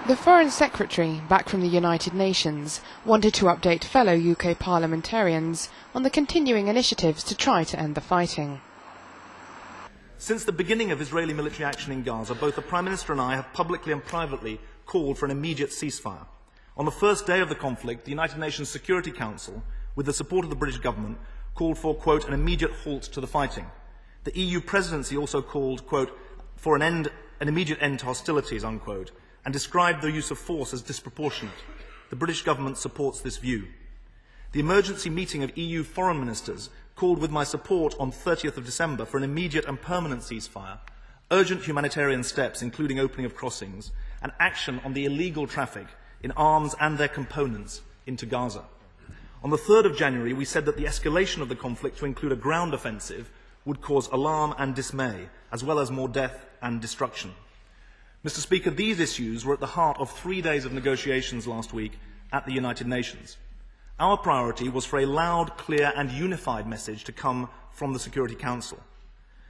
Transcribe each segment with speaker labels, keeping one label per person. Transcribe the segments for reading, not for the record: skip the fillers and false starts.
Speaker 1: The Foreign Secretary, back from the United Nations, wanted to update fellow UK parliamentarians on the continuing initiatives to try to end the fighting.
Speaker 2: Since the beginning of Israeli military action in Gaza, both the Prime Minister and I have publicly and privately called for an immediate ceasefire. On the first day of the conflict, the United Nations Security Council, with the support of the British government, called for, quote, an immediate halt to the fighting. The EU presidency also called, quote, for an immediate end to hostilities, unquote, and described the use of force as disproportionate. The British government supports this view. The emergency meeting of EU foreign ministers called with my support on 30th of December for an immediate and permanent ceasefire, urgent humanitarian steps including opening of crossings, and action on the illegal traffic in arms and their components into Gaza. On the 3rd of January, we said that the escalation of the conflict to include a ground offensive would cause alarm and dismay, as well as more death and destruction. Mr. Speaker, these issues were at the heart of 3 days of negotiations last week at the United Nations. Our priority was for a loud, clear and unified message to come from the Security Council.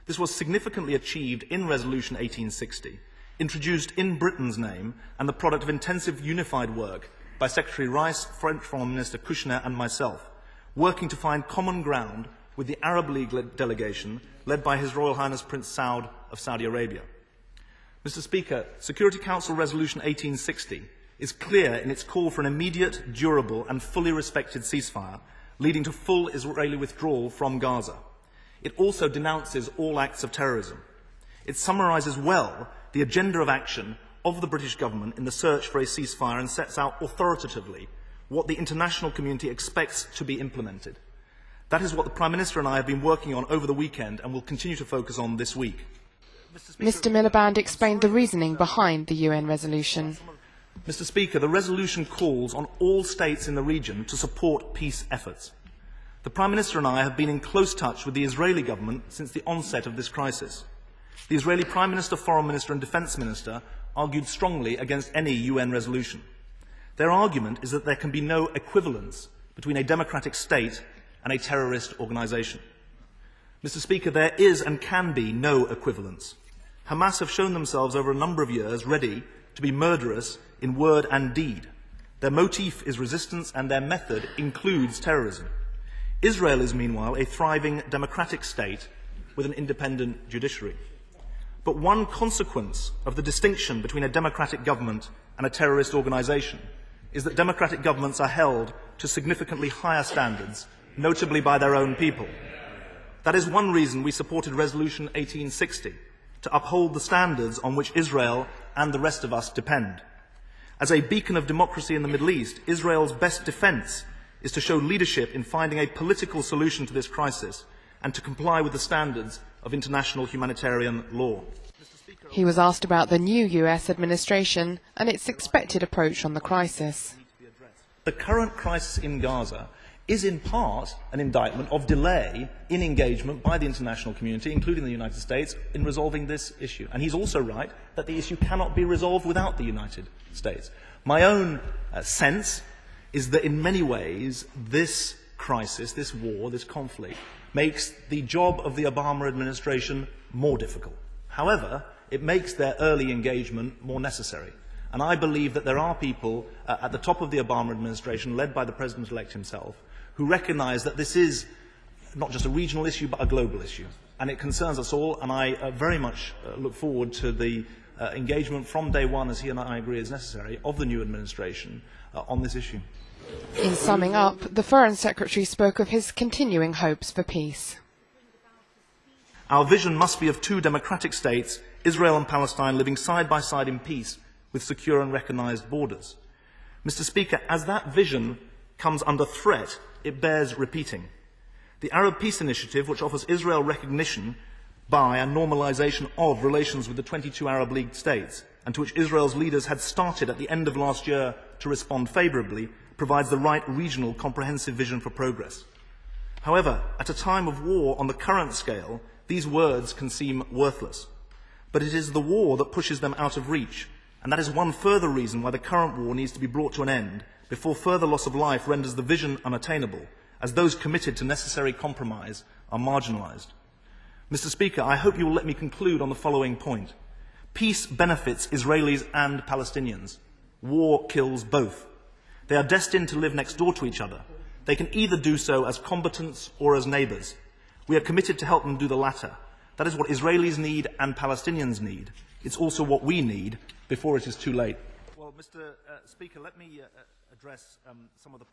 Speaker 2: This was significantly achieved in Resolution 1860, introduced in Britain's name and the product of intensive unified work by Secretary Rice, French Foreign Minister Kouchner and myself, working to find common ground with the Arab League delegation led by His Royal Highness Prince Saud of Saudi Arabia. Mr. Speaker, Security Council Resolution 1860 is clear in its call for an immediate, durable and fully respected ceasefire, leading to full Israeli withdrawal from Gaza. It also denounces all acts of terrorism. It summarises well the agenda of action of the British government in the search for a ceasefire and sets out authoritatively what the international community expects to be implemented. That is what the Prime Minister and I have been working on over the weekend and will continue to focus on this week.
Speaker 1: Mr. Miliband explained the reasoning behind the UN resolution.
Speaker 2: Mr. Speaker, the resolution calls on all states in the region to support peace efforts. The Prime Minister and I have been in close touch with the Israeli government since the onset of this crisis. The Israeli Prime Minister, Foreign Minister and Defence Minister argued strongly against any UN resolution. Their argument is that there can be no equivalence between a democratic state and a terrorist organisation. Mr. Speaker, there is and can be no equivalence. Hamas have shown themselves over a number of years ready to be murderous in word and deed. Their motif is resistance and their method includes terrorism. Israel is meanwhile a thriving democratic state with an independent judiciary. But one consequence of the distinction between a democratic government and a terrorist organisation is that democratic governments are held to significantly higher standards, notably by their own people. That is one reason we supported Resolution 1860, to uphold the standards on which Israel and the rest of us depend. As a beacon of democracy in the Middle East, Israel's best defence is to show leadership in finding a political solution to this crisis and to comply with the standards of international humanitarian law.
Speaker 1: He was asked about the new US administration and its expected approach on the crisis.
Speaker 2: The current crisis in Gaza is in part an indictment of delay in engagement by the international community, including the United States, in resolving this issue. And he's also right that the issue cannot be resolved without the United States. My own sense is that in many ways this crisis, this war, this conflict, makes the job of the Obama administration more difficult. However, it makes their early engagement more necessary. And I believe that there are people at the top of the Obama administration, led by the President-elect himself, who recognise that this is not just a regional issue, but a global issue. And it concerns us all, and I very much look forward to the engagement from day one, as he and I agree is necessary, of the new administration on this issue.
Speaker 1: In summing up, the Foreign Secretary spoke of his continuing hopes for peace.
Speaker 2: Our vision must be of two democratic states, Israel and Palestine, living side by side in peace with secure and recognised borders. Mr. Speaker, as that vision comes under threat, it bears repeating. The Arab Peace Initiative, which offers Israel recognition by and normalisation of relations with the 22 Arab League states, and to which Israel's leaders had started at the end of last year to respond favourably, provides the right regional comprehensive vision for progress. However, at a time of war on the current scale, these words can seem worthless. But it is the war that pushes them out of reach, and that is one further reason why the current war needs to be brought to an end before further loss of life renders the vision unattainable, as those committed to necessary compromise are marginalised. Mr. Speaker, I hope you will let me conclude on the following point. Peace benefits Israelis and Palestinians. War kills both. They are destined to live next door to each other. They can either do so as combatants or as neighbours. We are committed to help them do the latter. That is what Israelis need and Palestinians need. It's also what we need before it is too late. Well, Mr. Speaker, let me address some of the points.